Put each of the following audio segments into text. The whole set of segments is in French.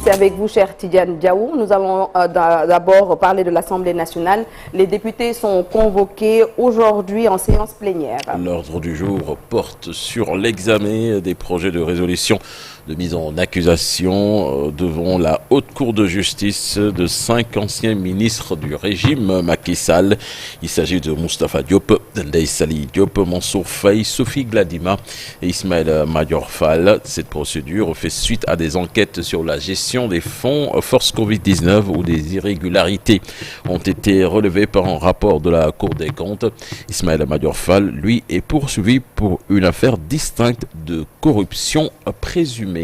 C'est avec vous, cher Tidiane Diaou. Nous allons d'abord parler de l'Assemblée nationale. Les députés sont convoqués aujourd'hui en séance plénière. L'ordre du jour porte sur l'examen des projets de résolution de mise en accusation devant la Haute Cour de justice de 5 anciens ministres du régime Macky Sall. Il s'agit de Moustapha Diop, Ndeye Saly Diop, Mansour Faye, Sophie Gladima et Ismaël Madior Fall. Cette procédure fait suite à des enquêtes sur la gestion des fonds Force Covid-19 où des irrégularités ont été relevées par un rapport de la Cour des comptes. Ismaël Madior Fall, lui, est poursuivi pour une affaire distincte de corruption présumée.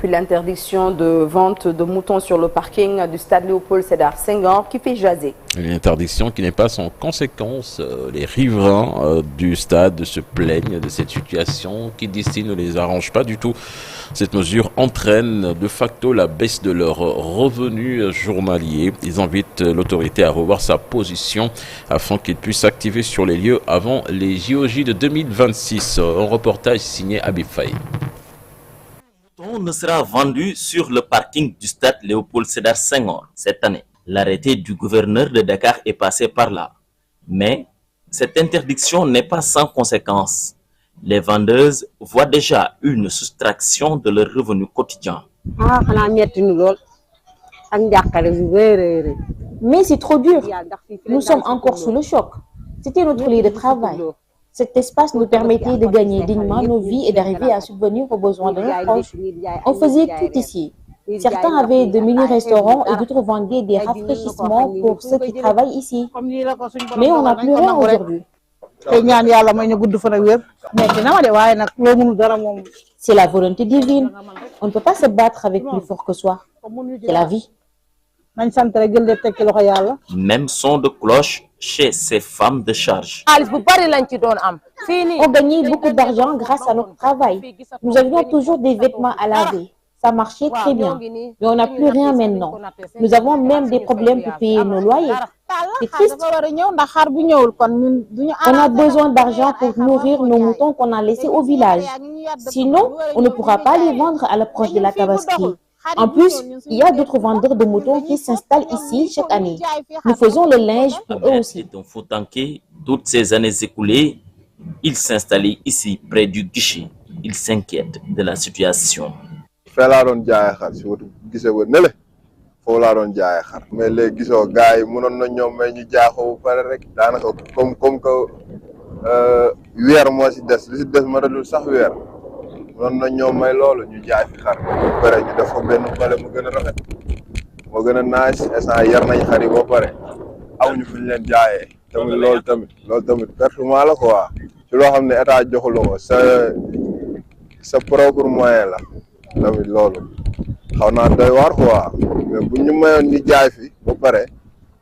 Puis l'interdiction de vente de moutons sur le parking du stade Léopold Sédar Senghor qui fait jaser. Une interdiction qui n'est pas sans conséquence. Les riverains du stade se plaignent de cette situation qui d'ici ne les arrange pas du tout. Cette mesure entraîne de facto la baisse de leurs revenus journaliers. Ils invitent l'autorité à revoir sa position afin qu'ils puissent s'activer sur les lieux avant les JOJ de 2026. Un reportage signé Habib Faye. Ne sera vendu sur le parking du stade Léopold Sédar Senghor cette année. L'arrêté du gouverneur de Dakar est passé par là. Mais cette interdiction n'est pas sans conséquence. Les vendeuses voient déjà une soustraction de leurs revenus quotidiens. Mais c'est trop dur. Nous sommes encore sous le choc. C'était notre lieu de travail. Cet espace nous permettait de gagner dignement nos vies et d'arriver à subvenir aux besoins de nos proches. On faisait tout ici. Certains avaient de mini-restaurants et d'autres vendaient des rafraîchissements pour ceux qui travaillent ici. Mais on n'a plus rien aujourd'hui. C'est la volonté divine. On ne peut pas se battre avec plus fort que soi. C'est la vie. Même son de cloche chez ces femmes de charge. On gagnait beaucoup d'argent grâce à notre travail. Nous avions toujours des vêtements à laver. Ça marchait très bien. Mais on n'a plus rien maintenant. Nous avons même des problèmes pour payer nos loyers. C'est triste. On a besoin d'argent pour nourrir nos moutons qu'on a laissés au village. Sinon, on ne pourra pas les vendre à l'approche de la Tabaski. En plus, il y a d'autres vendeurs de moutons qui s'installent ici chaque année. Nous faisons le linge pour eux aussi. Toutes ces années écoulées, ils s'installaient ici près du guichet. Ils s'inquiètent de la situation. non na ñoom may loolu ñu jaay fi xar pare ñu def ko benn pale mu gën a rafet moo gën a naaj instant yar nañ xar yi ba pare amuñu fu ñu leen jaayee tamit loolu tamit pertement la quoi ci loo xam ne état joxu la ko sa propre moyen la tamit loolu xaw naa doy waar quoi mais bu ñu mayoon ñu jaay fi ba pare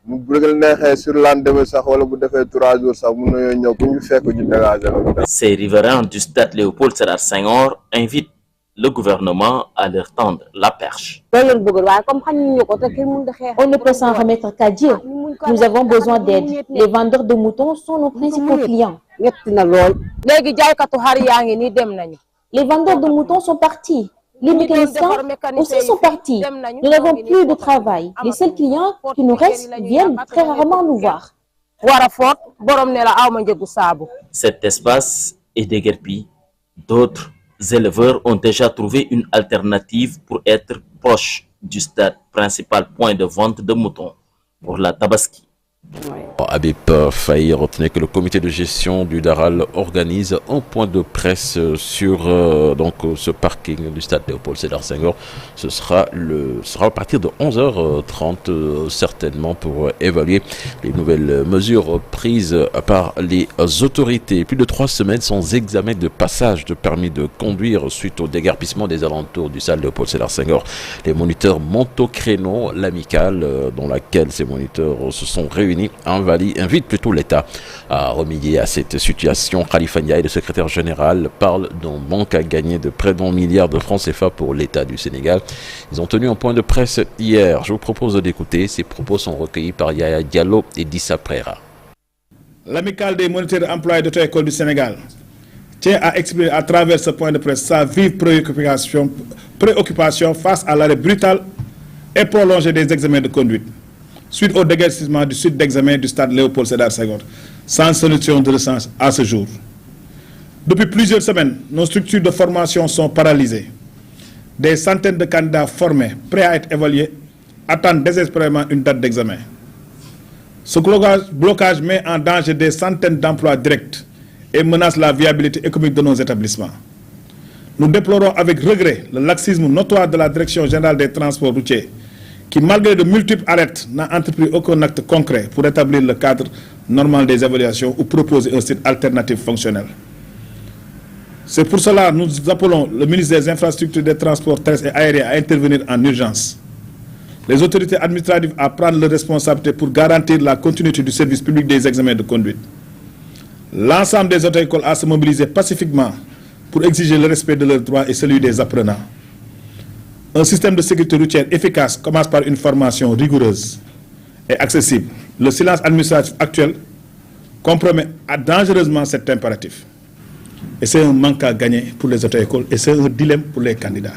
mu bëgg neexee sur lendemain sax wala bu defee 3 jours sax mun nañoo ñëw ku ñu fekk ñu dégager la. Ces riverains du stade Léopold Sédar Senghor invitent le gouvernement à leur tendre la perche. On ne peut s'en remettre qu'à Dieu. Nous avons besoin d'aide. Les vendeurs de moutons sont nos principaux clients. Les vendeurs de moutons sont partis. Les mécaniciens aussi sont partis. Nous n'avons plus de travail. Les seuls clients qui nous restent viennent très rarement nous voir. Cet espace est déguerpi. D'autres éleveurs ont déjà trouvé une alternative pour être proches du stade, principal point de vente de moutons pour la Tabaski. Habib Faye retenait que le comité de gestion du Daral organise un point de presse sur ce parking du stade Léopold Sédar Senghor. Ce sera à partir de 11h30 certainement pour évaluer les nouvelles mesures prises par les autorités. Plus de 3 semaines sans examen de passage de permis de conduire suite au déguerpissement des alentours du stade Léopold Sédar Senghor. Les moniteurs montent au créneau. L'amicale dans laquelle ces moniteurs se sont réunis invite plutôt l'État à remédier à cette situation. Khalifa Ndiaye, le secrétaire général, parle d'un manque à gagner de près d'1 milliard de francs CFA pour l'État du Sénégal. Ils ont tenu un point de presse hier. Je vous propose d'écouter. Ces propos sont recueillis par Yaya Diallo et Dissa Prera. L'amicale des moniteurs employés d'auto-école du Sénégal tient à exprimer à travers ce point de presse sa vive préoccupation face à l'arrêt brutal et prolongé des examens de conduite, suite au déguerpissement du site d'examen du stade Léopold Sédar Senghor, sans solution de rechange à ce jour. Depuis plusieurs semaines, nos structures de formation sont paralysées. Des centaines de candidats formés, prêts à être évalués, attendent désespérément une date d'examen. Ce blocage met en danger des centaines d'emplois directs et menace la viabilité économique de nos établissements. Nous déplorons avec regret le laxisme notoire de la Direction générale des transports routiers, qui, malgré de multiples arrêts, n'a entrepris aucun acte concret pour établir le cadre normal des évaluations ou proposer un site alternatif fonctionnel. C'est pour cela que nous appelons le ministre des Infrastructures, des Transports terrestres et aériens à intervenir en urgence. Les autorités administratives à prendre leurs responsabilités pour garantir la continuité du service public des examens de conduite. L'ensemble des auto-écoles à se mobiliser pacifiquement pour exiger le respect de leurs droits et celui des apprenants. Un système de sécurité routière efficace commence par une formation rigoureuse et accessible. Le silence administratif actuel compromet dangereusement cet impératif. Et c'est un manque à gagner pour les auto-écoles et c'est un dilemme pour les candidats.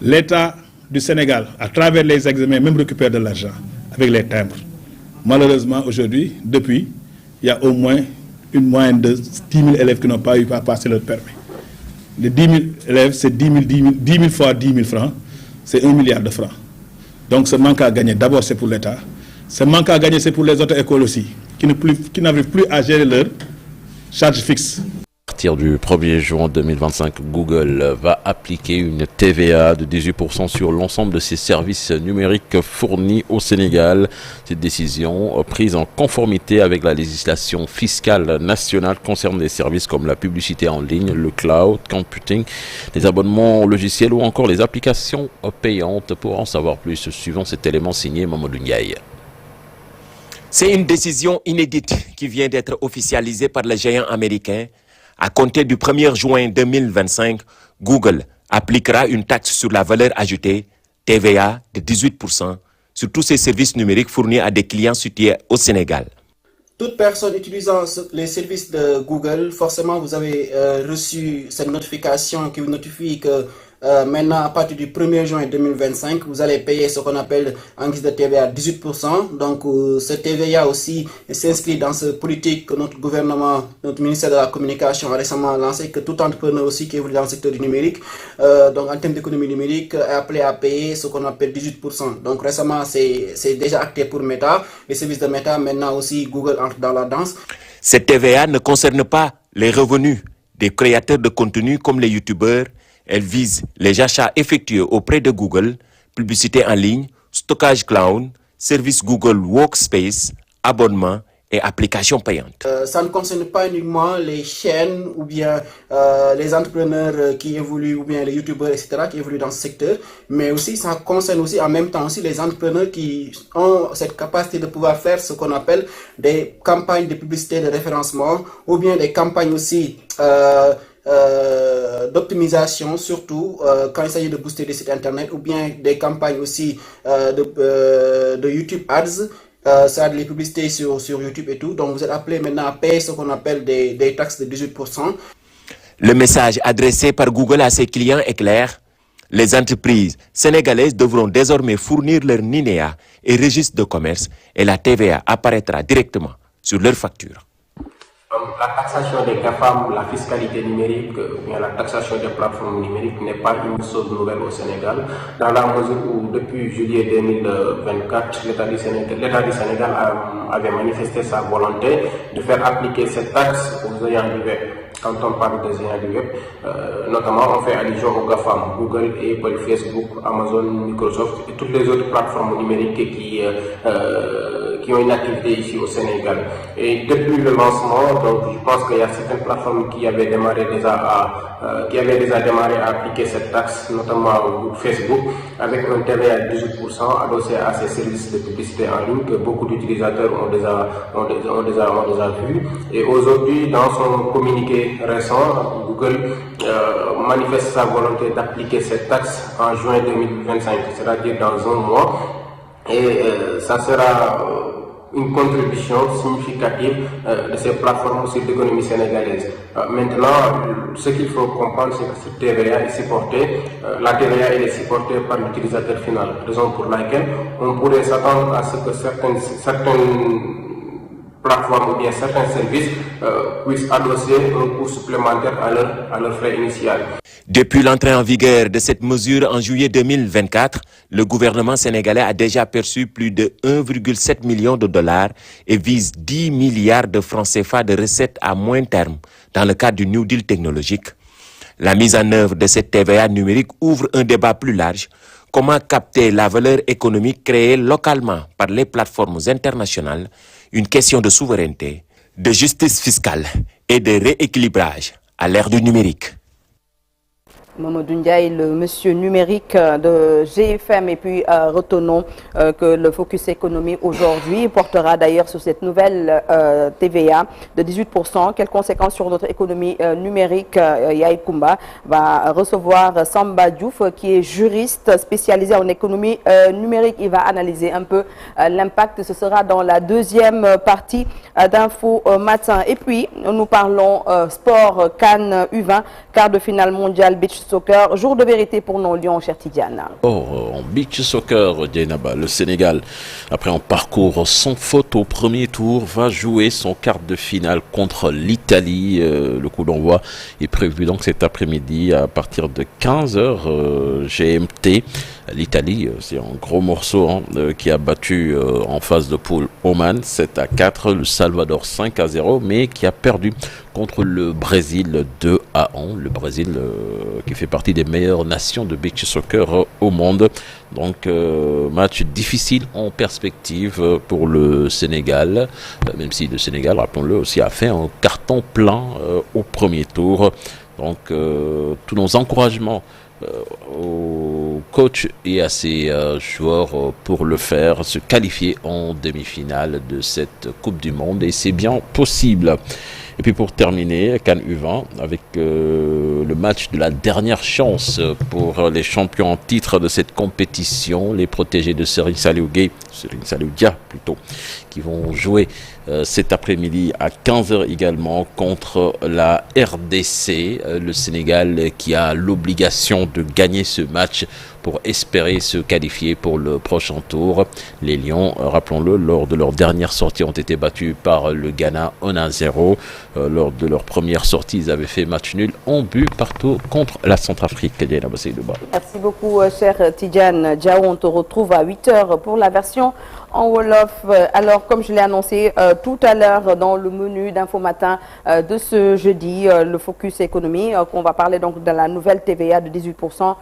L'État du Sénégal, à travers les examens, même récupère de l'argent avec les timbres. Malheureusement, aujourd'hui, depuis, il y a au moins une moyenne de 10 000 élèves qui n'ont pas eu à passer leur permis. Les 10 000 élèves, c'est 10 000 fois 10 000 francs, c'est 1 milliard de francs. Donc ce manque à gagner, d'abord c'est pour l'État. Ce manque à gagner, c'est pour les autres écoles aussi, qui n'arrivent plus à gérer leur charge fixe. À partir du 1er juin 2025, Google va appliquer une TVA de 18% sur l'ensemble de ses services numériques fournis au Sénégal. Cette décision, prise en conformité avec la législation fiscale nationale, concerne des services comme la publicité en ligne, le cloud computing, les abonnements logiciels ou encore les applications payantes. Pour en savoir plus, suivant cet élément signé Mamadou Ndiaye. C'est une décision inédite qui vient d'être officialisée par le géant américain. À compter du 1er juin 2025, Google appliquera une taxe sur la valeur ajoutée, TVA, de 18% sur tous ces services numériques fournis à des clients situés au Sénégal. Toute personne utilisant les services de Google, forcément vous avez reçu cette notification qui vous notifie que maintenant, à partir du 1er juin 2025, vous allez payer ce qu'on appelle en guise de TVA 18%. Donc, ce TVA aussi s'inscrit dans cette politique que notre gouvernement, notre ministère de la Communication a récemment lancé, que tout entrepreneur aussi qui évolue dans le secteur du numérique, donc en termes d'économie numérique, est appelé à payer ce qu'on appelle 18%. Donc, récemment, c'est déjà acté pour Meta. Les services de Meta, maintenant aussi, Google entre dans la danse. Cette TVA ne concerne pas les revenus des créateurs de contenu comme les youtubeurs. Elle vise les achats effectués auprès de Google, publicité en ligne, stockage cloud, service Google Workspace, abonnement et applications payantes. Ça ne concerne pas uniquement les chaînes ou bien les entrepreneurs qui évoluent ou bien les youtubeurs, etc. qui évoluent dans ce secteur, mais aussi ça concerne aussi en même temps aussi les entrepreneurs qui ont cette capacité de pouvoir faire ce qu'on appelle des campagnes de publicité de référencement ou bien des campagnes aussi d'optimisation, surtout quand il s'agit de booster des sites internet ou bien des campagnes aussi de YouTube Ads, ça les publicités sur YouTube et tout. Donc vous êtes appelé maintenant à payer ce qu'on appelle des taxes de 18%. Le message adressé par Google à ses clients est clair. Les entreprises sénégalaises devront désormais fournir leur NINEA et registre de commerce et la TVA apparaîtra directement sur leur facture. La taxation des GAFAM, la fiscalité numérique, ou bien la taxation des plateformes numériques n'est pas une chose nouvelle au Sénégal, dans la mesure où depuis juillet 2024, l'État du Sénégal avait manifesté sa volonté de faire appliquer cette taxe aux ayants du web. Quand on parle des ayants du web, notamment on fait allusion aux GAFAM, Google, Apple, Facebook, Amazon, Microsoft et toutes les autres plateformes numériques qui ont une activité ici au Sénégal. Et depuis le lancement, donc je pense qu'il y a certaines plateformes qui avaient déjà démarré à appliquer cette taxe, notamment Facebook, avec un TVA de 18% adossé à ces services de publicité en ligne que beaucoup d'utilisateurs ont déjà vu. Et aujourd'hui, dans son communiqué récent, Google manifeste sa volonté d'appliquer cette taxe en juin 2025, c'est-à-dire dans un mois. Et ça sera une contribution significative de ces plateformes sur l'économie sénégalaise. Maintenant, ce qu'il faut comprendre, c'est que cette TVA est supportée, la TVA elle est supportée par l'utilisateur final, raison pour laquelle on pourrait s'attendre à ce que certaines plateformes ou bien certains services puissent adosser un coût supplémentaire à leur frais initial. Depuis l'entrée en vigueur de cette mesure en juillet 2024, le gouvernement sénégalais a déjà perçu plus de 1,7 million de dollars et vise 10 milliards de francs CFA de recettes à moyen terme dans le cadre du New Deal technologique. La mise en œuvre de cette TVA numérique ouvre un débat plus large. Comment capter la valeur économique créée localement par les plateformes internationales? Une question de souveraineté, de justice fiscale et de rééquilibrage à l'ère du numérique. Mamadou Ndiaye, le monsieur numérique de GFM, et puis retenons que le Focus Économie aujourd'hui portera d'ailleurs sur cette nouvelle TVA de 18%. Quelles conséquences sur notre économie numérique? Yaye Koumba va recevoir Samba Diouf qui est juriste spécialisé en économie numérique. Il va analyser un peu l'impact. Ce sera dans la deuxième partie d'Info Matin. Et puis nous parlons sport CAN U20, quart de finale mondial beach soccer, jour de vérité pour nos Lions, cher Tidiane. En beach soccer, Dienaba, le Sénégal, après un parcours sans faute au premier tour, va jouer son quart de finale contre l'Italie. Le coup d'envoi est prévu donc cet après-midi à partir de 15h GMT. L'Italie, c'est un gros morceau qui a battu en phase de poule Oman 7-4, le Salvador 5-0, mais qui a perdu contre le Brésil 2-1. Le Brésil qui fait partie des meilleures nations de beach soccer au monde. Donc match difficile en perspective pour le Sénégal, même si le Sénégal, rappelons-le aussi, a fait un carton plein au premier tour. Donc tous nos encouragements au coach et à ses joueurs pour le faire, se qualifier en demi-finale de cette Coupe du Monde, et c'est bien possible. Et puis pour terminer, CAN U20 avec le match de la dernière chance pour les champions en titre de cette compétition, les protégés de Serigne Saliou Dia plutôt, qui vont jouer cet après-midi à 15h également contre la RDC, le Sénégal qui a l'obligation de gagner ce match pour espérer se qualifier pour le prochain tour. Les Lions, rappelons-le, lors de leur dernière sortie ont été battus par le Ghana 1-0. Lors de leur première sortie, ils avaient fait match nul en but partout contre la Centrafrique. Merci beaucoup, cher Tidiane Diaw. On te retrouve à 8h pour la version en Wolof. Alors, comme je l'ai annoncé tout à l'heure dans le menu d'Info Matin de ce jeudi, le Focus Économie, qu'on va parler donc de la nouvelle TVA de 18%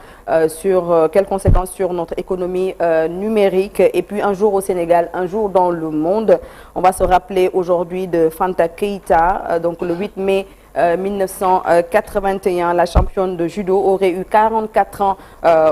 sur quelles conséquences sur notre économie numérique, et puis un jour au Sénégal, un jour dans le monde. On va se rappeler aujourd'hui de Fanta Keita, donc le 8 mai 1981, la championne de judo aurait eu 44 ans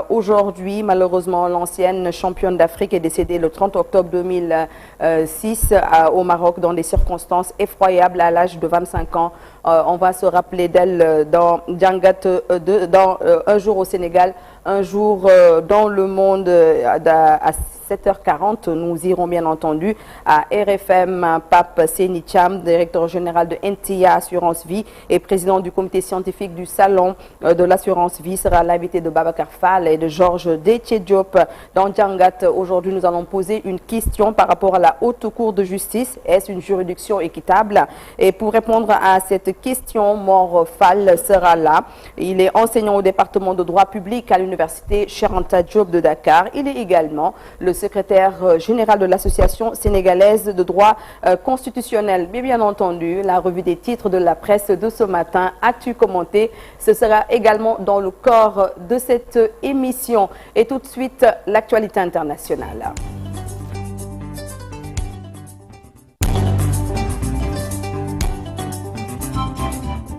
aujourd'hui. Malheureusement, l'ancienne championne d'Afrique est décédée le 30 octobre 2006 au Maroc dans des circonstances effroyables à l'âge de 25 ans. On va se rappeler d'elle dans Djangat 2, dans Un jour au Sénégal, un jour dans le monde à 7h40. Nous irons bien entendu à RFM. Pape Seni Cham, directeur général de NTA Assurance Vie et président du comité scientifique du Salon de l'Assurance Vie, sera l'invité de Babacar Fall et de Georges Déthié Diop. Dans Djangat, aujourd'hui, nous allons poser une question par rapport à la Haute Cour de justice. Est-ce une juridiction équitable? Et pour répondre à cette question, Mor Fall sera là. Il est enseignant au département de droit public à l'université Cheikh Anta Diop de Dakar. Il est également le secrétaire général de l'Association sénégalaise de droit constitutionnel. Mais bien entendu, la revue des titres de la presse de ce matin, Actu commenté, ce sera également dans le corps de cette émission. Et tout de suite, l'actualité internationale.